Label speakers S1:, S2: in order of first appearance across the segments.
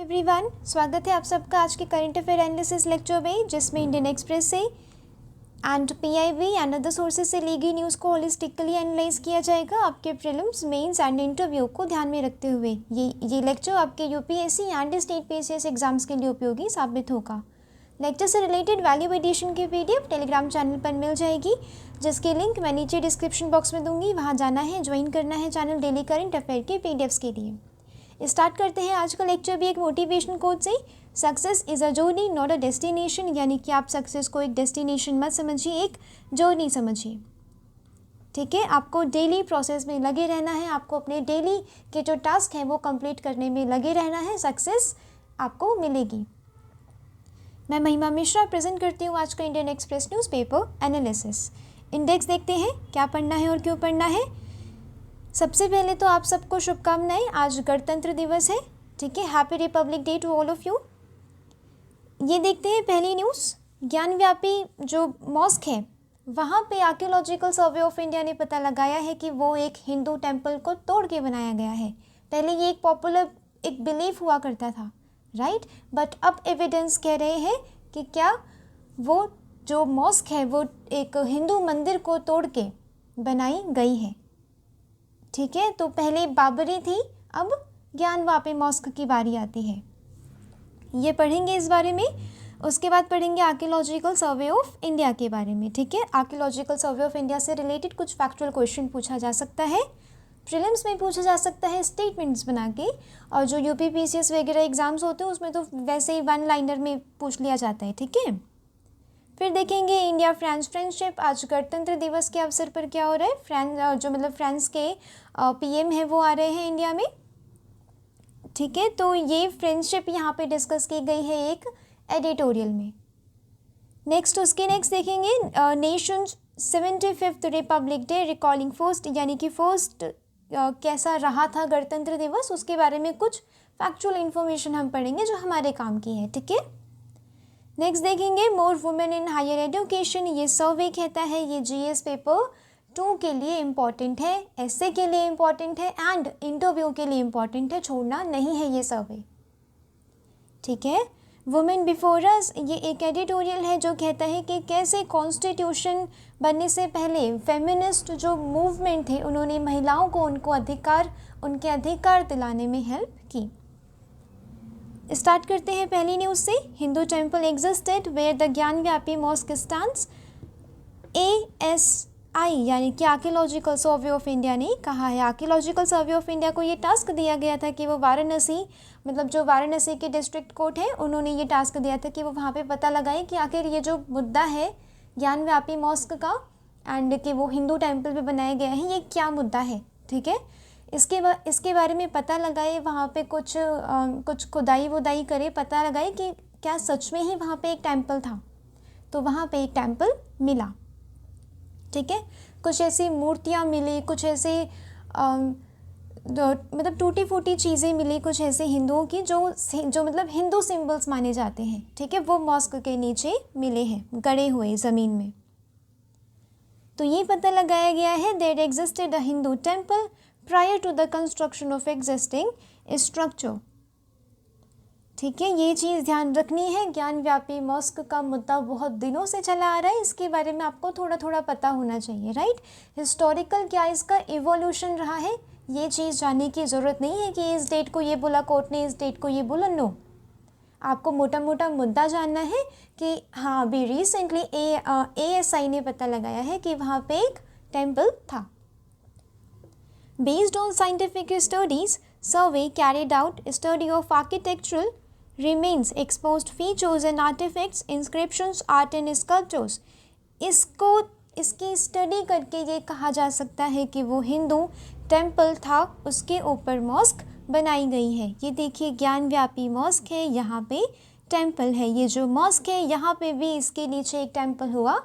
S1: Everyone, स्वागत है आप सबका आज के करंट अफेयर एनालिसिस लेक्चर में, जिसमें इंडियन एक्सप्रेस से and PIB and other sources से ली गई न्यूज़ को होलिस्टिकली एनालाइज किया जाएगा आपके प्रीलिम्स, मेंस एंड इंटरव्यू को ध्यान में रखते हुए। ये लेक्चर आपके UPSC and state PCS exams के लिए उपयोगी साबित होगा। लेक्चर से रिलेटेड वैल्यू एडिशन की पीडीएफ टेलीग्राम चैनल पर मिल जाएगी, जिसकी लिंक मैं नीचे डिस्क्रिप्शन बॉक्स में दूंगी। वहाँ जाना है, ज्वाइन करना है चैनल डेली करंट अफेयर के पीडीएफ्स के लिए। स्टार्ट करते हैं आज का लेक्चर भी एक मोटिवेशन कोट से। Success is a journey not a destination, यानी कि आप सक्सेस को एक डेस्टिनेशन मत समझिए, एक जर्नी समझिए। ठीक है, आपको डेली प्रोसेस में लगे रहना है, आपको अपने डेली के जो टास्क हैं वो कंप्लीट करने में लगे रहना है, सक्सेस आपको मिलेगी। मैं महिमा मिश्रा प्रेजेंट करती हूँ आज का Indian express newspaper analysis. Index देखते हैं क्या पढ़ना है और क्यों पढ़ना है। सबसे पहले तो आप सबको शुभकामनाएं, आज गणतंत्र दिवस है। ठीक है, happy republic day to all of you. ये देखते हैं पहली न्यूज़। ज्ञानव्यापी जो मॉस्क है वहाँ पे आर्कियोलॉजिकल सर्वे ऑफ इंडिया ने पता लगाया है कि वो एक हिंदू टेम्पल को तोड़ के बनाया गया है। पहले ये एक पॉपुलर एक बिलीफ हुआ करता था, राइट, बट अब एविडेंस कह रहे हैं कि क्या वो जो मॉस्क है वो एक हिंदू मंदिर को तोड़ के बनाई गई है। ठीक है, तो पहले बाबरी थी, अब ज्ञानवापी मॉस्क की बारी आती है। ये पढ़ेंगे इस बारे में। उसके बाद पढ़ेंगे आर्कियोलॉजिकल सर्वे ऑफ इंडिया के बारे में। ठीक है, आर्कियोलॉजिकल सर्वे ऑफ इंडिया से रिलेटेड कुछ फैक्चुअल क्वेश्चन पूछा जा सकता है, प्रीलिम्स में पूछा जा सकता है स्टेटमेंट्स बना के, और जो यूपी पीसीएस वगैरह एग्जाम्स होते हैं उसमें तो वैसे ही वन लाइनर में पूछ लिया जाता है। ठीक है, फिर देखेंगे इंडिया फ्रांस फ्रेंडशिप। आज गणतंत्र दिवस के अवसर पर क्या हो रहा है, फ्रांस के पीएम है वो आ रहे हैं इंडिया में। ठीक है, तो ये फ्रेंडशिप यहाँ पे डिस्कस की गई है एक एडिटोरियल में। नेक्स्ट देखेंगे Nations 75th republic day recalling first, यानी कि फर्स्ट कैसा रहा था गणतंत्र दिवस, उसके बारे में कुछ फैक्चुअल इन्फॉर्मेशन हम पढ़ेंगे जो हमारे काम की है। ठीक है, नेक्स्ट देखेंगे more women in higher education. ये सर्वे कहता है, ये जीएस पेपर 2 के लिए इम्पॉर्टेंट है, एसए के लिए इम्पॉर्टेंट है एंड इंटरव्यू के लिए इम्पॉर्टेंट है, छोड़ना नहीं है ये सर्वे। ठीक है, वुमेन बिफोर अस, ये एक एडिटोरियल है जो कहता है कि कैसे कॉन्स्टिट्यूशन बनने से पहले फेमिनिस्ट जो मूवमेंट थे उन्होंने महिलाओं को उनके अधिकार दिलाने में हेल्प की। स्टार्ट करते हैं पहली न्यूज़ से। Hindu temple existed where the Gyanvapi mosque stands. ASI यानी कि आर्कियोलॉजिकल सर्वे ऑफ इंडिया ने कहा है, आर्कियोलॉजिकल सर्वे ऑफ इंडिया को ये टास्क दिया गया था कि वो वाराणसी, मतलब जो वाराणसी के डिस्ट्रिक्ट कोर्ट है, उन्होंने ये टास्क दिया था कि वो वहाँ पे पता लगाए कि आखिर ये जो मुद्दा है ज्ञानव्यापी मॉस्क का एंड कि वो हिंदू टेम्पल पे बनाया गया है, ये क्या मुद्दा है। ठीक है, इसके बारे में पता लगाए, वहाँ पे कुछ खुदाई करे, पता लगाए कि क्या सच में ही वहाँ पे एक टेम्पल था। तो वहाँ पे एक टेम्पल मिला। ठीक है, कुछ ऐसी मूर्तियाँ मिली, कुछ ऐसे मतलब टूटी फूटी चीज़ें मिली, कुछ ऐसे हिंदुओं की जो मतलब हिंदू सिंबल्स माने जाते हैं। ठीक है, वो मॉस्क के नीचे मिले हैं, गड़े हुए ज़मीन में। तो ये पता लगाया गया है there existed a Hindu temple prior to the construction of existing structure. ठीक है, ये चीज़ ध्यान रखनी है। ज्ञानव्यापी मॉस्क का मुद्दा बहुत दिनों से चला आ रहा है, इसके बारे में आपको थोड़ा थोड़ा पता होना चाहिए, राइट। हिस्टोरिकल क्या इसका इवोल्यूशन रहा है, ये चीज़ जानने की ज़रूरत नहीं है कि इस डेट को ये बोला कोर्ट ने, इस डेट को ये बोला, नो। आपको मोटा मोटा मुद्दा जानना है कि हाँ अभी रिसेंटली ASI ने पता लगाया है कि वहाँ पे एक टेम्पल था। Based on scientific studies, survey carried out study of architectural remains, exposed features and artifacts, inscriptions, art and sculptures. इसकी स्टडी करके ये कहा जा सकता है कि वो हिंदू टेम्पल था, उसके ऊपर मॉस्क बनाई गई है। ये देखिए ज्ञानव्यापी मॉस्क है, यहाँ पे टेम्पल है। ये जो मॉस्क है यहाँ पे भी इसके नीचे एक टेम्पल हुआ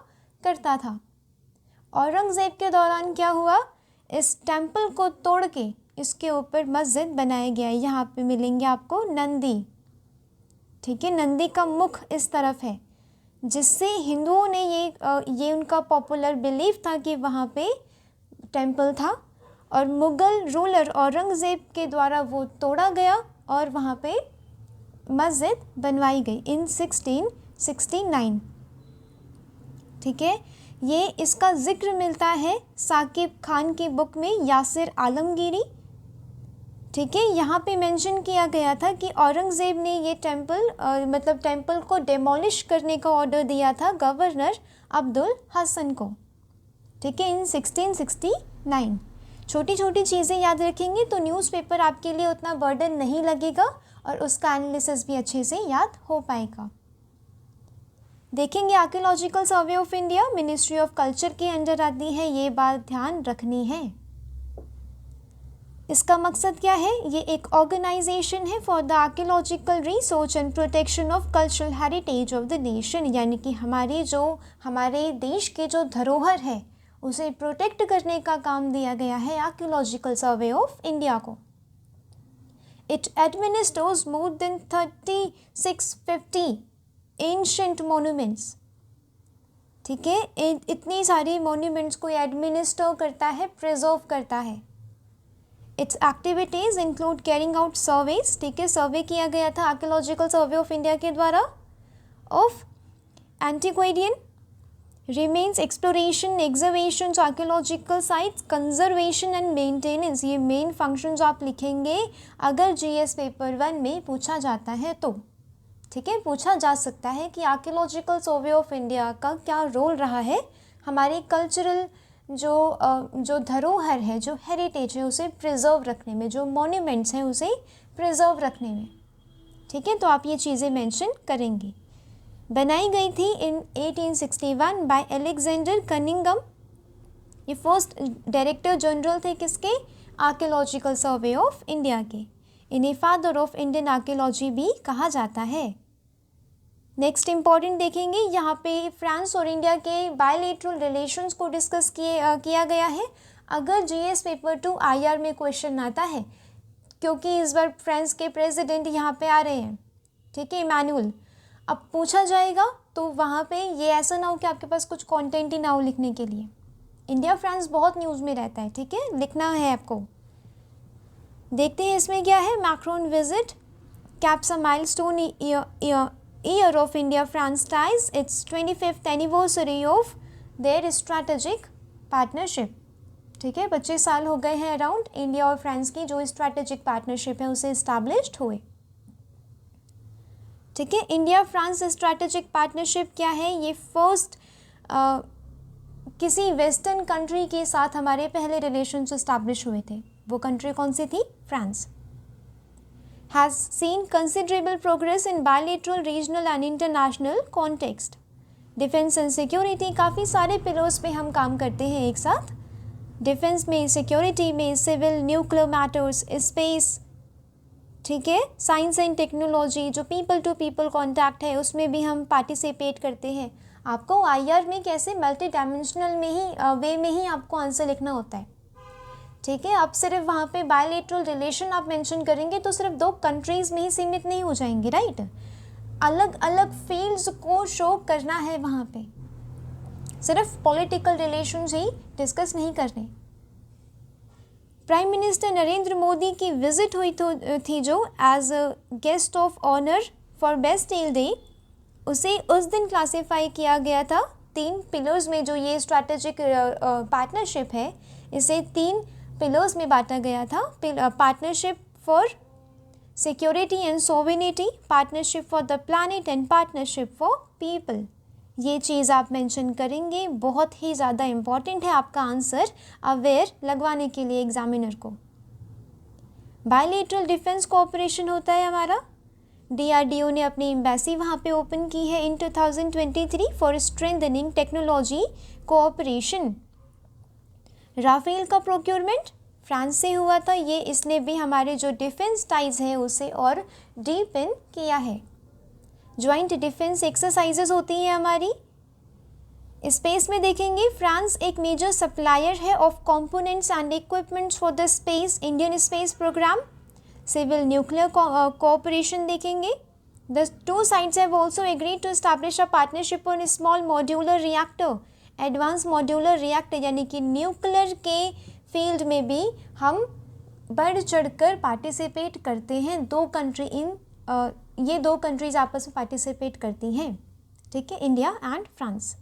S1: करता था। औरंगज़ेब के दौरान क्या हुआ, इस टेम्पल को तोड़ के इसके ऊपर मस्जिद बनाया गया है। यहाँ पे मिलेंगे आपको नंदी। ठीक है, नंदी का मुख इस तरफ है, जिससे हिंदुओं ने ये उनका पॉपुलर बिलीफ था कि वहाँ पे टेम्पल था, और मुग़ल रूलर औरंगज़ेब के द्वारा वो तोड़ा गया और वहाँ पे मस्जिद बनवाई गई इन 1669। ठीक है, ये इसका जिक्र मिलता है साकिब खान की बुक में यासिर आलमगीरी। ठीक है, यहाँ पे मेंशन किया गया था कि औरंगज़ेब ने ये टेम्पल को डेमोलिश करने का ऑर्डर दिया था गवर्नर अब्दुल हसन को। ठीक है, इन 1669। छोटी छोटी चीज़ें याद रखेंगे तो न्यूज़पेपर आपके लिए उतना बर्डन नहीं लगेगा और उसका एनालिसिस भी अच्छे से याद हो पाएगा। देखेंगे archaeological survey of India ministry of culture के अंडर आती है, ये बात ध्यान रखनी है। इसका मकसद क्या है? ये एक ऑर्गेनाइजेशन है for the archaeological research and protection of cultural heritage of the nation, यानी कि हमारे देश के जो धरोहर है उसे प्रोटेक्ट करने का काम दिया गया है आर्कियोलॉजिकल सर्वे ऑफ इंडिया को। It administers more than 3650 ancient monuments. ठीक है, इतनी सारी मोन्यूमेंट्स को एडमिनिस्टर करता है, प्रिजर्व करता है। It's activities include carrying out surveys. ठीक है, सर्वे किया गया था आर्कियोलॉजिकल सर्वे ऑफ इंडिया के द्वारा of antiquarian remains, exploration, exhibition, archaeological sites, conservation and maintenance. ये मेन फंक्शंस आप लिखेंगे अगर जीएस पेपर 1 में पूछा जाता है तो। ठीक है, पूछा जा सकता है कि आर्कियोलॉजिकल सर्वे ऑफ इंडिया का क्या रोल रहा है हमारे कल्चरल जो धरोहर है, जो हेरिटेज है उसे प्रिजर्व रखने में, जो मॉन्यूमेंट्स हैं उसे प्रिजर्व रखने में। ठीक है, तो आप ये चीज़ें मेंशन करेंगे। बनाई गई थी इन 1861 बाय अलेक्जेंडर कनिंगम। ये फर्स्ट डायरेक्टर जनरल थे किसके? आर्कियोलॉजिकल सर्वे ऑफ इंडिया के। इन्हें फादर ऑफ इंडियन आर्कियोलॉजी भी कहा जाता है। नेक्स्ट इम्पॉर्टेंट देखेंगे, यहाँ पे फ्रांस और इंडिया के बायलैटरल रिलेशंस को डिस्कस किया गया है। अगर जीएस पेपर 2 आईआर में क्वेश्चन आता है, क्योंकि इस बार फ्रांस के प्रेसिडेंट यहाँ पे आ रहे हैं, ठीक है, इमैनुअल, अब पूछा जाएगा तो वहाँ पे ये ऐसा ना हो कि आपके पास कुछ कंटेंट ही ना हो लिखने के लिए। इंडिया फ्रांस बहुत न्यूज़ में रहता है, ठीक है, लिखना है आपको। देखते हैं इसमें क्या है। Macron visit caps a milestone year of India France ties, it's 25th anniversary of their strategic partnership. ठीक है, 25 साल हो गए हैं अराउंड इंडिया और फ्रांस की जो स्ट्रैटेजिक पार्टनरशिप है उसे इस्टेब्लिश्ड हुए। ठीक है, इंडिया फ्रांस स्ट्रैटेजिक पार्टनरशिप क्या है? ये फर्स्ट किसी वेस्टर्न कंट्री के साथ हमारे पहले रिलेशंस इस्टेब्लिश हुए थे। वो कंट्री कौन सी थी? France. Has seen considerable progress in bilateral, regional and international context. Defence and security, काफ़ी सारे पिलर्स पे हम काम करते हैं एक साथ। डिफेंस में, सिक्योरिटी में, सिविल, न्यूक्लियर मैटर्स, स्पेस, ठीक है, साइंस एंड टेक्नोलॉजी, जो पीपल टू पीपल कॉन्टैक्ट है उसमें भी हम पार्टिसिपेट करते हैं। आपको आईआर में कैसे मल्टी डायमेंशनल में ही वे में ही आपको आंसर लिखना होता है। ठीक है, आप सिर्फ वहाँ पे बायलैटरल रिलेशन आप मेंशन करेंगे तो सिर्फ 2 कंट्रीज़ में ही सीमित नहीं हो जाएंगे, राइट। अलग अलग फील्ड्स को शो करना है वहाँ पे, सिर्फ पॉलिटिकल रिलेशंस ही डिस्कस नहीं करने। प्राइम मिनिस्टर नरेंद्र मोदी की विजिट हुई थी जो as a guest of honour for Bastille Day, उसे उस दिन क्लासिफाई किया गया था 3 पिलर्स में। जो ये स्ट्रैटेजिक पार्टनरशिप है इसे 3 पिलर्स में बांटा गया था। Partnership for security and sovereignty, partnership for the planet and partnership for people. ये चीज़ आप मेंशन करेंगे, बहुत ही ज़्यादा इम्पॉर्टेंट है आपका आंसर अवेयर लगवाने के लिए एग्जामिनर को। बायलैटरल डिफेंस कोऑपरेशन होता है हमारा। डीआरडीओ ने अपनी एम्बेसी वहाँ पे ओपन की है in 2023 for strengthening technology cooperation. Rafale का प्रोक्योरमेंट फ्रांस से हुआ था, ये इसने भी हमारे जो डिफेंस टाइज है उसे और डीपन किया है। ज्वाइंट डिफेंस एक्सरसाइजेज होती हैं हमारी। स्पेस में देखेंगे, फ्रांस एक मेजर सप्लायर है of components and equipments for the space Indian space program. Civil nuclear cooperation देखेंगे। The 2 sides have also agreed to establish a partnership on small modular reactor, advance modular reactor, यानी कि nuclear के field में भी हम बढ़ चढ़कर participate करते हैं। 2 कंट्री इन ये दो कंट्रीज आपस में पार्टिसिपेट करती हैं, ठीक है, इंडिया एंड फ्रांस।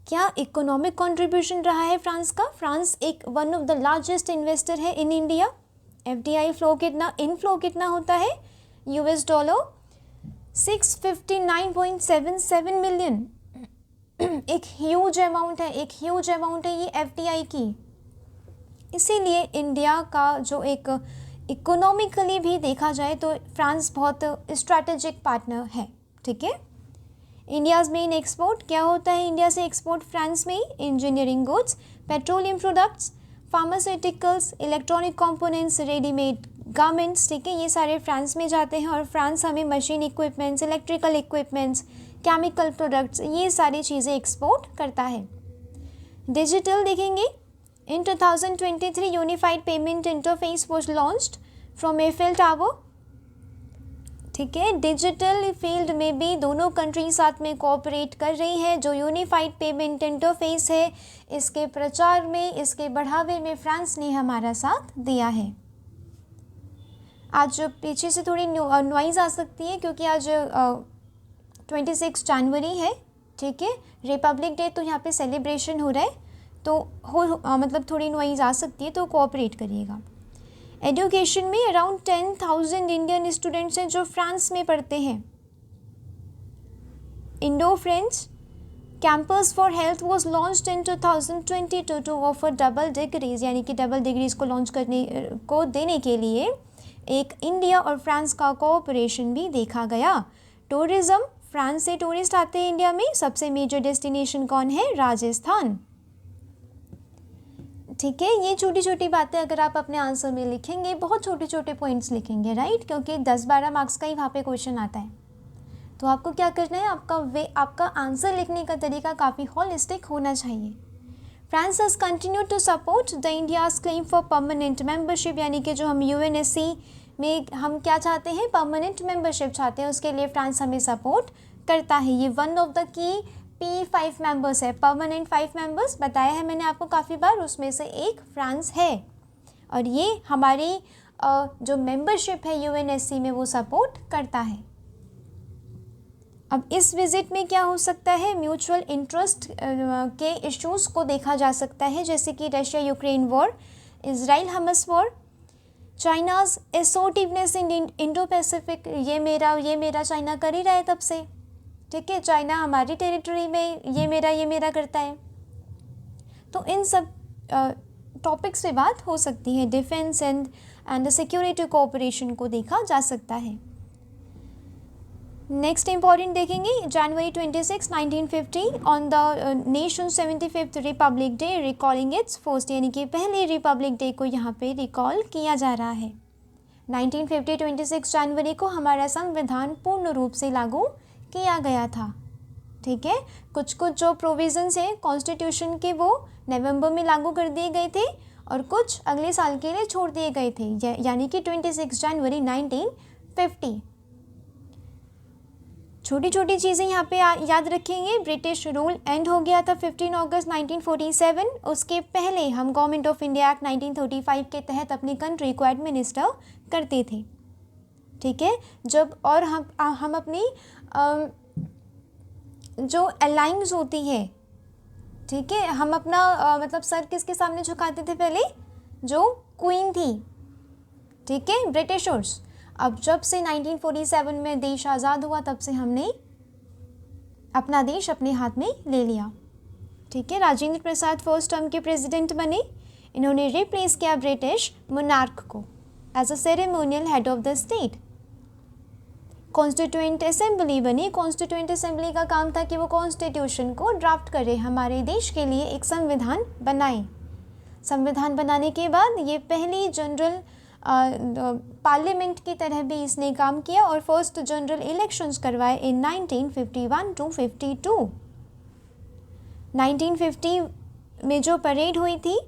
S1: क्या इकोनॉमिक कंट्रीब्यूशन रहा है फ्रांस का? फ्रांस एक one of the largest investor है इन इंडिया। एफडीआई फ्लो कितना, इनफ्लो कितना होता है? US dollar 659.77 million. एक ह्यूज अमाउंट है, एक ह्यूज अमाउंट है ये एफडीआई की। इसीलिए इंडिया का जो एक इकोनॉमिकली भी देखा जाए तो फ्रांस बहुत स्ट्रैटेजिक पार्टनर है, ठीक है। इंडियाज़ मेन एक्सपोर्ट क्या होता है? इंडिया से एक्सपोर्ट फ्रांस में engineering goods, petroleum products, pharmaceuticals, electronic components, readymade garments, ठीक है, ये सारे फ्रांस में जाते हैं। और फ्रांस हमें machine equipments, electrical equipments, chemical products, ये सारी चीज़ें एक्सपोर्ट करता है। डिजिटल देखेंगे, इन 2023 unified payment interface was launched from Eiffel tower, ठीक है। डिजिटल फील्ड में भी दोनों कंट्री साथ में कोऑपरेट कर रही है। जो यूनिफाइड पेमेंट इंटरफेस है, इसके प्रचार में, इसके बढ़ावे में फ्रांस ने हमारा साथ दिया है। आज पीछे से थोड़ी नॉइज़ आ सकती है क्योंकि आज 26 जनवरी है, ठीक है, रिपब्लिक डे, तो यहाँ पे सेलिब्रेशन हो रहा है, तो मतलब थोड़ी नॉइज़ आ सकती है, तो कोऑपरेट करिएगा। एजुकेशन में अराउंड 10,000 इंडियन स्टूडेंट्स हैं जो फ्रांस में पढ़ते हैं। Indo French campus for health was launched in 2022 to offer double degrees, यानी कि डबल डिग्रीज को लॉन्च करने को देने के लिए एक इंडिया और फ्रांस का कोऑपरेशन भी देखा गया। टूरिज़्म, फ्रांस से टूरिस्ट आते हैं इंडिया में। सबसे मेजर डेस्टिनेशन कौन है? राजस्थान, ठीक है। ये छोटी छोटी बातें अगर आप अपने आंसर में लिखेंगे, बहुत छोटे छोटे पॉइंट्स लिखेंगे, राइट, क्योंकि 10-12 मार्क्स का ही वहाँ पे क्वेश्चन आता है। तो आपको क्या करना है, आपका आंसर लिखने का तरीका काफ़ी होलिस्टिक होना चाहिए। France has continued to support the India's claim for permanent membership, यानी कि जो हम यूएनएससी में हम क्या चाहते हैं, परमानेंट मेंबरशिप चाहते हैं, उसके लिए फ्रांस हमें सपोर्ट करता है। ये one of the key P5 members है, परमानेंट 5 मेंबर्स बताया है मैंने आपको काफ़ी बार, उसमें से एक फ्रांस है। और ये हमारी जो मेंबरशिप है यूएनएससी में वो सपोर्ट करता है। अब इस विज़िट में क्या हो सकता है, म्यूचुअल इंटरेस्ट के इश्यूज़ को देखा जा सकता है, जैसे कि Russia Ukraine war, Israel Hamas war, China's assertiveness in Indo Pacific, ये मेरा चाइना कर ही रहा है तब से, ठीक है, चाइना हमारी टेरिटरी में ये मेरा करता है। तो इन सब टॉपिक्स पे बात हो सकती है। डिफेंस एंड सिक्योरिटी कोऑपरेशन को देखा जा सकता है। नेक्स्ट इंपॉर्टेंट देखेंगे, जनवरी 26, 1950 on the nation 75th republic day recalling it's first, यानी कि पहले रिपब्लिक डे को यहाँ पे रिकॉल किया जा रहा है। 1950 26 जनवरी को हमारा संविधान पूर्ण रूप से लागू किया गया था, ठीक है। कुछ जो प्रोविजंस है कॉन्स्टिट्यूशन के वो नवंबर में लागू कर दिए गए थे और कुछ अगले साल के लिए छोड़ दिए गए थे, यानी कि 26 जनवरी 1950। छोटी छोटी चीज़ें यहाँ पे याद रखेंगे। ब्रिटिश रूल एंड हो गया था 15 अगस्त 1947। उसके पहले हम गवर्नमेंट ऑफ इंडिया एक्ट 1935 के तहत अपनी कंट्री को एडमिनिस्टर करते थे, ठीक है। जब और हम अपनी जो अलायंस होती है, ठीक है, हम अपना मतलब सर किसके सामने झुकाते थे पहले? जो क्वीन थी, ठीक है, ब्रिटिशर्स। अब जब से 1947 में देश आज़ाद हुआ तब से हमने अपना देश अपने हाथ में ले लिया, ठीक है। राजेंद्र प्रसाद फर्स्ट टर्म के प्रेसिडेंट बने। इन्होंने रिप्लेस किया ब्रिटिश मोनार्क को as a ceremonial head of the state. Constituent assembly बनी। कॉन्स्टिट्यूएंट असेंबली का काम था कि वो कॉन्स्टिट्यूशन को ड्राफ्ट करे, हमारे देश के लिए एक संविधान बनाए। संविधान बनाने के बाद ये पहली जनरल पार्लियामेंट की तरह भी इसने काम किया और फर्स्ट जनरल इलेक्शंस करवाए इन 1951 to 52। 1950 में जो परेड हुई थी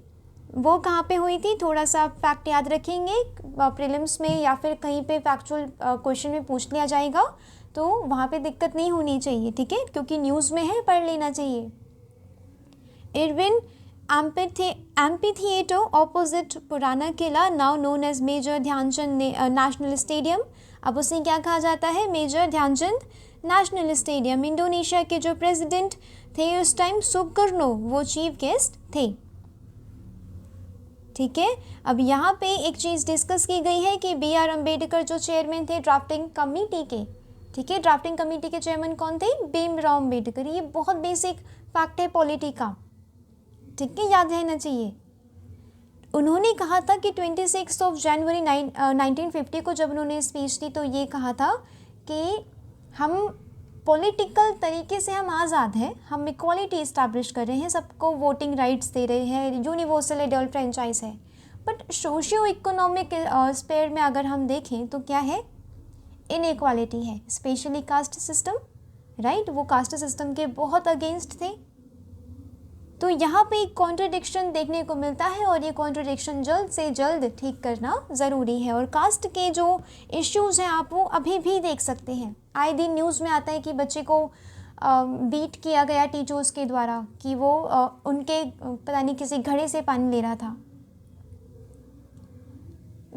S1: वो कहाँ पे हुई थी? थोड़ा सा फैक्ट याद रखेंगे, प्रीलिम्स में या फिर कहीं पे फैक्चुअल क्वेश्चन में पूछ लिया जाएगा, तो वहाँ पे दिक्कत नहीं होनी चाहिए, ठीक है, क्योंकि न्यूज़ में है, पढ़ लेना चाहिए। Irwin amphitheatre opposite Purana Qila, now known as Major Dhyan Chand national stadium, अब उसे क्या कहा जाता है? Major Dhyan Chand national stadium. Indonesia के जो प्रेसिडेंट थे उस टाइम सुकर्नो, वो चीफ गेस्ट थे। ठीक है, अब यहाँ पे एक चीज़ डिस्कस की गई है कि बी आर अम्बेडकर जो चेयरमैन थे ड्राफ्टिंग कमेटी के, ठीक है, ड्राफ्टिंग कमेटी के चेयरमैन कौन थे? भीमराव अम्बेडकर। ये बहुत बेसिक फैक्ट है पॉलिटी का, ठीक है, याद रहना चाहिए। उन्होंने कहा था कि 26 जनवरी 1950 को जब उन्होंने स्पीच दी तो ये कहा था कि हम पॉलिटिकल तरीके से हम आज़ाद हैं, हम इक्वालिटी इस्टेब्लिश कर रहे हैं, सबको वोटिंग राइट्स दे रहे हैं, यूनिवर्सल एडल्ट फ्रेंचाइज है। बट सोशियो इकोनॉमिक स्पेयर में अगर हम देखें तो क्या है? इनइक्वालिटी है, स्पेशली कास्ट सिस्टम, राइट, वो कास्ट सिस्टम के बहुत अगेंस्ट थे। तो यहाँ पे एक कॉन्ट्रडिक्शन देखने को मिलता है और ये कॉन्ट्रडिक्शन जल्द से जल्द ठीक करना ज़रूरी है। और कास्ट के जो इश्यूज़ हैं आप वो अभी भी देख सकते हैं। आए दिन न्यूज़ में आता है कि बच्चे को बीट किया गया टीचर्स के द्वारा कि वो उनके पता नहीं किसी घड़े से पानी ले रहा था।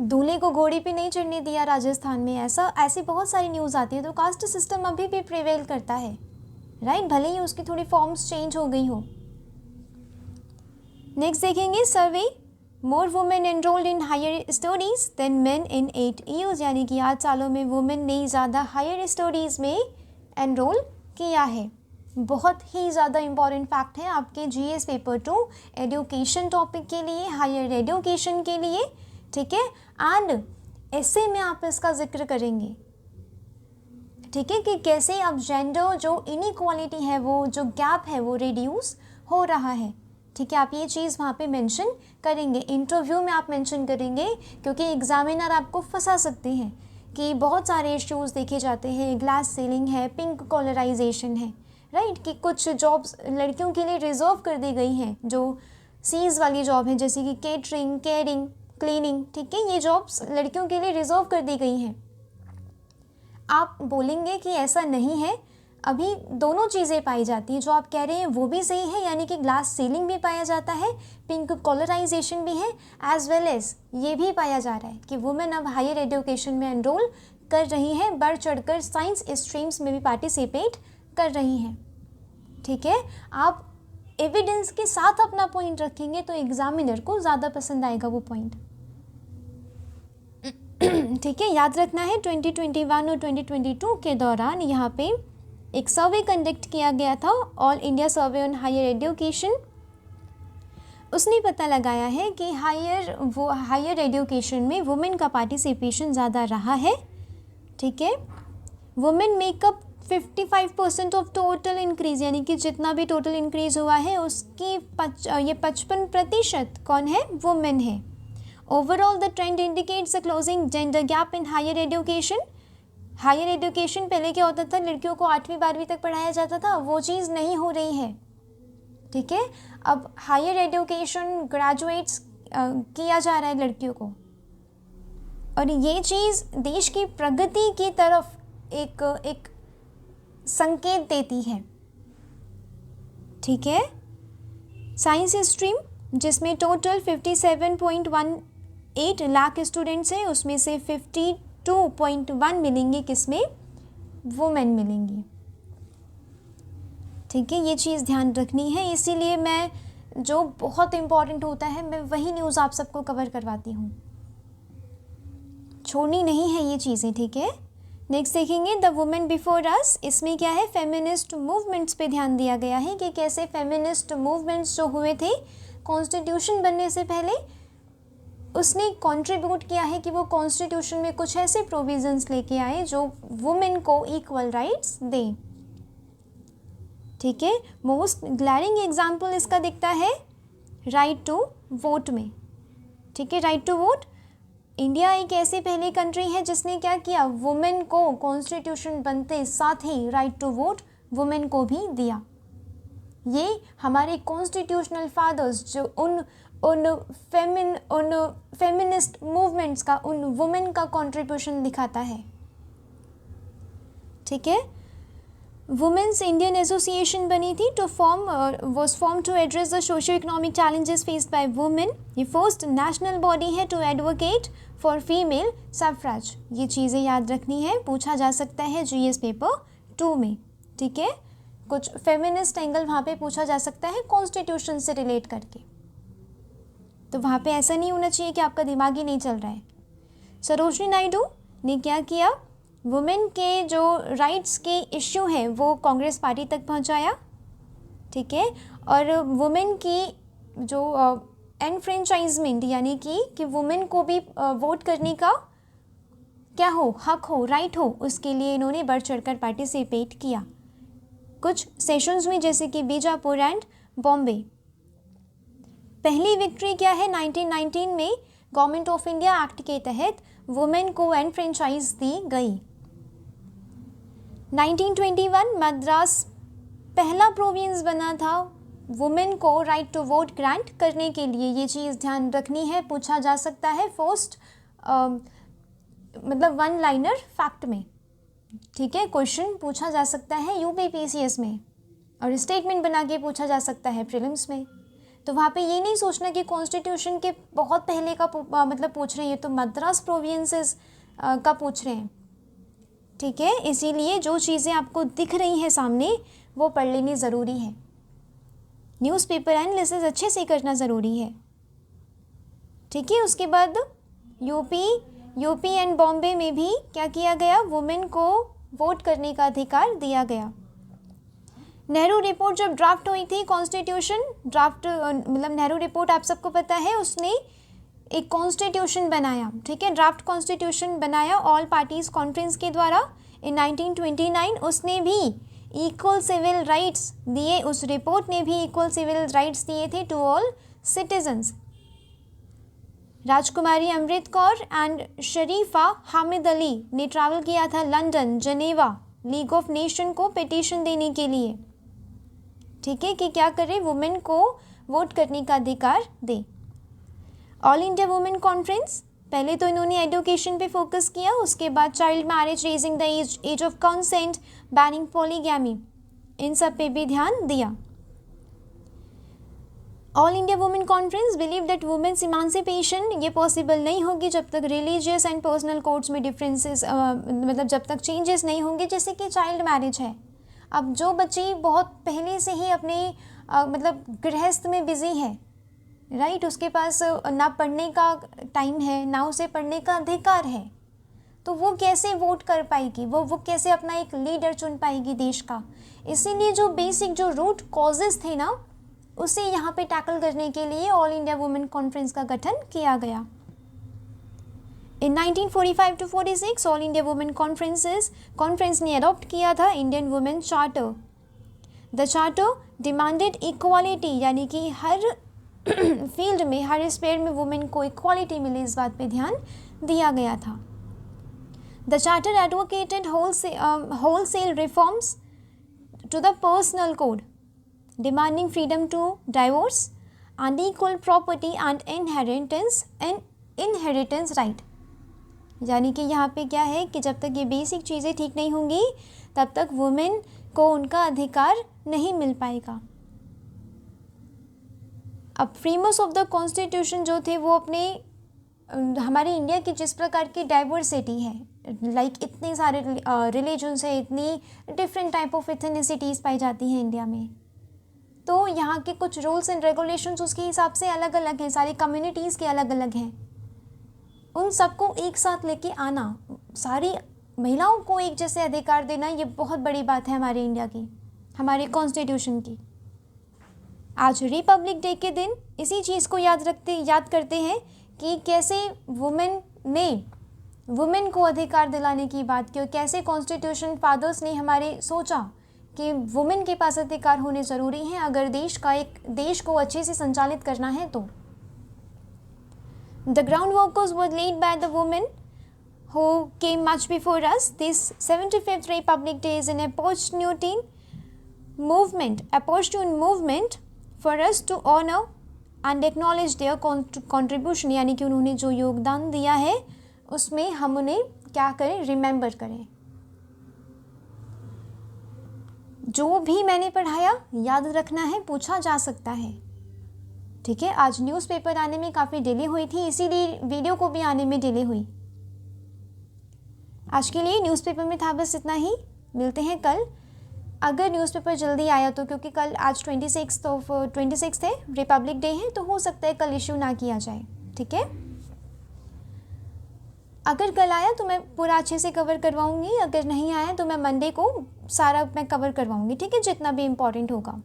S1: दूल्हे को घोड़ी पे नहीं चढ़ने दिया राजस्थान में, ऐसी बहुत सारी न्यूज़ आती है। तो कास्ट सिस्टम अभी भी प्रिवेल करता है, राइट, भले ही उसकी थोड़ी फॉर्म्स चेंज हो गई हो। नेक्स्ट देखेंगे survey, more women enrolled in higher studies than men in 8 years, यानी कि 8 सालों में वुमेन ने ज़्यादा हायर स्टडीज़ में एनरोल किया है। बहुत ही ज़्यादा इम्पॉर्टेंट फैक्ट है आपके जीएस पेपर 2 एजुकेशन टॉपिक के लिए, हायर एजुकेशन के लिए, ठीक है। एंड ऐसे में आप इसका जिक्र करेंगे, ठीक है, कि कैसे अब जेंडर जो इनइक्वालिटी है, वो जो गैप है वो रिड्यूस हो रहा है, ठीक है। आप ये चीज़ वहाँ पे मेंशन करेंगे, इंटरव्यू में आप मेंशन करेंगे, क्योंकि एग्जामिनर आपको फंसा सकते हैं कि बहुत सारे इश्यूज़ देखे जाते हैं, ग्लास सीलिंग है, पिंक कॉलराइजेशन है, राइट, कि कुछ जॉब्स लड़कियों के लिए रिजर्व कर दी गई हैं, जो सीज वाली जॉब है, जैसे कि केटरिंग, केयरिंग, क्लीनिंग, ठीक है, ये जॉब्स लड़कियों के लिए रिजर्व कर दी गई हैं। आप बोलेंगे कि ऐसा नहीं है, अभी दोनों चीज़ें पाई जाती हैं, जो आप कह रहे हैं वो भी सही है, यानी कि ग्लास सीलिंग भी पाया जाता है, पिंक कॉलराइजेशन भी है, एज वेल एज ये भी पाया जा रहा है कि वुमेन अब हायर एजुकेशन में एनरोल कर रही हैं, बढ़ चढ़कर साइंस स्ट्रीम्स में भी पार्टिसिपेट कर रही हैं, ठीक है। आप एविडेंस के साथ अपना पॉइंट रखेंगे तो एग्जामिनर को ज़्यादा पसंद आएगा वो पॉइंट, ठीक है। याद रखना है 2021 और 2022 के दौरान यहाँ पे एक सर्वे कंडक्ट किया गया था, all India survey on higher education. उसने पता लगाया है कि हायर एजुकेशन में वुमेन का पार्टिसिपेशन ज़्यादा रहा है, ठीक है। Women make up 55% of total increase, यानी कि जितना भी टोटल इंक्रीज़ हुआ है उसकी 55% कौन है? वुमेन है। Overall the trend indicates a closing gender gap in higher education. Higher education पहले क्या होता था, लड़कियों को 8वीं 12वीं तक पढ़ाया जाता था, वो चीज़ नहीं हो रही है, ठीक है। अब हायर एजुकेशन ग्रेजुएट्स किया जा रहा है लड़कियों को, और ये चीज़ देश की प्रगति की तरफ एक संकेत देती है, ठीक है। साइंस स्ट्रीम जिसमें टोटल 57.18 लाख स्टूडेंट्स हैं, उसमें से 52.1 मिलेंगे किसमें? वुमेन मिलेंगी, ठीक है। ये चीज़ ध्यान रखनी है, इसीलिए मैं जो बहुत इम्पॉर्टेंट होता है मैं वही न्यूज़ आप सबको कवर करवाती हूँ, छोड़नी नहीं है ये चीज़ें, ठीक है। नेक्स्ट देखेंगे द वुमेन बिफोर अस। इसमें क्या है? फेमिनिस्ट मूवमेंट्स पे ध्यान दिया गया है कि कैसे फेमिनिस्ट मूवमेंट्स जो हुए थे कॉन्स्टिट्यूशन बनने से पहले, उसने कंट्रीब्यूट किया है कि वो कॉन्स्टिट्यूशन में कुछ ऐसे प्रोविजंस लेके आए जो वुमेन को इक्वल राइट्स दें, ठीक है। मोस्ट ग्लैरिंग एग्जाम्पल इसका दिखता है राइट टू वोट में, ठीक है। राइट टू वोट, इंडिया एक ऐसी पहली कंट्री है जिसने क्या किया, वुमेन को कॉन्स्टिट्यूशन बनते साथ ही राइट टू वोट वुमेन को भी दिया। ये हमारे कॉन्स्टिट्यूशनल फादर्स जो उन फेमिनिस्ट मूवमेंट्स का, उन वुमेन का कंट्रीब्यूशन दिखाता है, ठीक है। वुमेन्स इंडियन एसोसिएशन बनी थी to was form to address the socio economic challenges faced by women. ये फर्स्ट नेशनल बॉडी है to advocate for female suffrage. ये चीज़ें याद रखनी है, पूछा जा सकता है जीएस पेपर 2 में। ठीक है, कुछ फेमिनिस्ट एंगल वहाँ पे पूछा जा सकता है कॉन्स्टिट्यूशन से रिलेट करके, तो वहाँ पे ऐसा नहीं होना चाहिए कि आपका दिमाग ही नहीं चल रहा है। सरोजनी नायडू ने क्या किया, वुमेन के जो राइट्स के इश्यू हैं वो कांग्रेस पार्टी तक पहुँचाया। ठीक है, और वुमेन की जो एनफ्रेंचाइजमेंट यानी कि वुमेन को भी वोट करने का क्या हो, हक हो, राइट हो, उसके लिए इन्होंने बढ़ चढ़कर पार्टिसिपेट किया कुछ सेशंस में, जैसे कि बीजापुर एंड बॉम्बे। पहली विक्ट्री क्या है, 1919 में गवर्नमेंट ऑफ इंडिया एक्ट के तहत वुमेन को एनफ्रेंचाइज दी गई। 1921 मद्रास पहला प्रोविंस बना था वुमेन को राइट टू वोट ग्रांट करने के लिए। ये चीज़ ध्यान रखनी है, पूछा जा सकता है फर्स्ट मतलब वन लाइनर फैक्ट में। ठीक है, क्वेश्चन पूछा जा सकता है यूपीपीसीएस में, और स्टेटमेंट बना के पूछा जा सकता है प्रीलिम्स में। तो वहाँ पे ये नहीं सोचना कि कॉन्स्टिट्यूशन के बहुत पहले का मतलब पूछ रहे हैं, तो मद्रास प्रोविंसेस का पूछ रहे हैं। ठीक है, इसीलिए जो चीज़ें आपको दिख रही हैं सामने वो पढ़ लेनी ज़रूरी है। न्यूज़पेपर एनालिसिस अच्छे से करना ज़रूरी है। ठीक है, उसके बाद यूपी एंड बॉम्बे में भी क्या किया गया, वुमेन को वोट करने का अधिकार दिया गया। नेहरू रिपोर्ट जब ड्राफ्ट हुई थी, कॉन्स्टिट्यूशन ड्राफ्ट मतलब नेहरू रिपोर्ट आप सबको पता है, उसने एक कॉन्स्टिट्यूशन बनाया। ठीक है, ड्राफ्ट कॉन्स्टिट्यूशन बनाया ऑल पार्टीज कॉन्फ्रेंस के द्वारा इन 1929। उसने भी इक्वल सिविल राइट्स दिए, उस रिपोर्ट ने भी इक्वल सिविल राइट्स दिए थे to all citizens. Rajkumari Amrit Kaur and शरीफा हामिद अली ने ट्रैवल किया था London, Geneva, league of nation को पिटीशन देने के लिए। ठीक है, कि क्या करें, वुमेन को वोट करने का अधिकार दे। ऑल इंडिया वुमेन कॉन्फ्रेंस, पहले तो इन्होंने एजुकेशन पे फोकस किया, उसके बाद child marriage, raising the age of consent, banning polygamy, इन सब पे भी ध्यान दिया। All India women conference believe that women's emancipation ये पॉसिबल नहीं होगी जब तक रिलीजियस एंड पर्सनल कोड्स में डिफरेंसेस मतलब जब तक चेंजेस नहीं होंगे, जैसे कि चाइल्ड मैरिज है। अब जो बच्ची बहुत पहले से ही अपने मतलब गृहस्थ में बिजी है, राइट, उसके पास ना पढ़ने का टाइम है ना उसे पढ़ने का अधिकार है, तो वो कैसे वोट कर पाएगी, वो कैसे अपना एक लीडर चुन पाएगी देश का। इसीलिए जो बेसिक जो रूट कॉजेज़ थे ना, उसे यहाँ पे टैकल करने के लिए ऑल इंडिया वुमेन कॉन्फ्रेंस का गठन किया गया। In 1945 to 46 all India women conference ने अडॉप्ट किया था Indian women charter. The charter demanded equality, यानी कि हर फील्ड में, हर स्पेयर में वुमेन को इक्वालिटी मिले, इस बात पे ध्यान दिया गया था। The charter advocated wholesale reforms to the personal code, demanding freedom to divorce and equal property and inheritance right। यानी कि यहाँ पे क्या है कि जब तक ये बेसिक चीज़ें ठीक नहीं होंगी तब तक वुमेन को उनका अधिकार नहीं मिल पाएगा। अब फ्रेमर्स ऑफ द कॉन्स्टिट्यूशन जो थे वो अपने हमारे इंडिया की जिस प्रकार की डाइवर्सिटी है, लाइक इतने सारे रिलीजन्स है, इतनी डिफरेंट टाइप ऑफ एथनिसिटीज़ पाई जाती हैं इंडिया में, तो यहाँ के कुछ रूल्स एंड रेगुलेशंस उसके हिसाब से अलग अलग हैं, सारी कम्युनिटीज़ के अलग अलग हैं। उन सबको एक साथ लेके आना, सारी महिलाओं को एक जैसे अधिकार देना, ये बहुत बड़ी बात है हमारे इंडिया की, हमारे कॉन्स्टिट्यूशन की। आज रिपब्लिक डे के दिन इसी चीज़ को याद करते हैं कि कैसे वुमेन को अधिकार दिलाने की बात की, और कैसे कॉन्स्टिट्यूशन फादर्स ने हमारे सोचा कि वुमेन के पास अधिकार होने ज़रूरी हैं अगर देश को अच्छे से संचालित करना है तो। The ground workers were led by the women who came much before us. This 75th republic day is an opportune moment for us to honour and acknowledge their contribution, यानी कि उन्होंने जो योगदान दिया है उसमें हम उन्हें क्या करें, रिमेंबर करें। जो भी मैंने पढ़ाया याद रखना है, पूछा जा सकता है। ठीक है, आज न्यूज़पेपर आने में काफ़ी डिले हुई थी, इसीलिए वीडियो को भी आने में डिले हुई। आज के लिए न्यूज़पेपर में था बस इतना ही। मिलते हैं कल। अगर न्यूज़पेपर जल्दी आया तो, क्योंकि कल आज 26 है, रिपब्लिक डे है, तो हो सकता है कल इश्यू ना किया जाए। ठीक है, अगर कल आया तो मैं पूरा अच्छे से कवर करवाऊंगी, अगर नहीं आया तो मैं मंडे को सारा मैं कवर करवाऊंगी। ठीक है, जितना भी इम्पोर्टेंट होगा।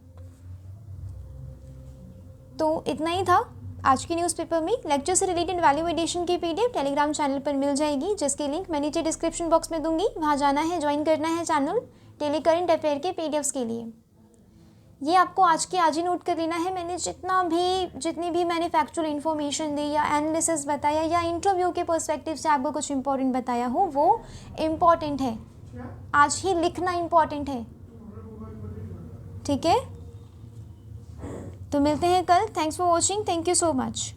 S1: तो इतना ही था आज की न्यूज़पेपर में। लेक्चर से रिलेटेड वैल्यू एडिशन की पीडीएफ टेलीग्राम चैनल पर मिल जाएगी, जिसकी लिंक मैं नीचे डिस्क्रिप्शन बॉक्स में दूंगी। वहाँ जाना है, ज्वाइन करना है चैनल डेली करंट अफेयर के पीडीएफ्स के लिए। ये आपको आज ही नोट कर लेना है। मैंने जितनी भी मैंने फैक्चुअल इन्फॉर्मेशन दी या एनालिसिस बताया या इंटरव्यू के पर्सपेक्टिव से आपको कुछ इंपॉर्टेंट बताया हो, वो इम्पॉर्टेंट है। आज ही लिखना इम्पॉर्टेंट है। ठीक है, तो मिलते हैं कल। Thanks for watching. Thank you so much.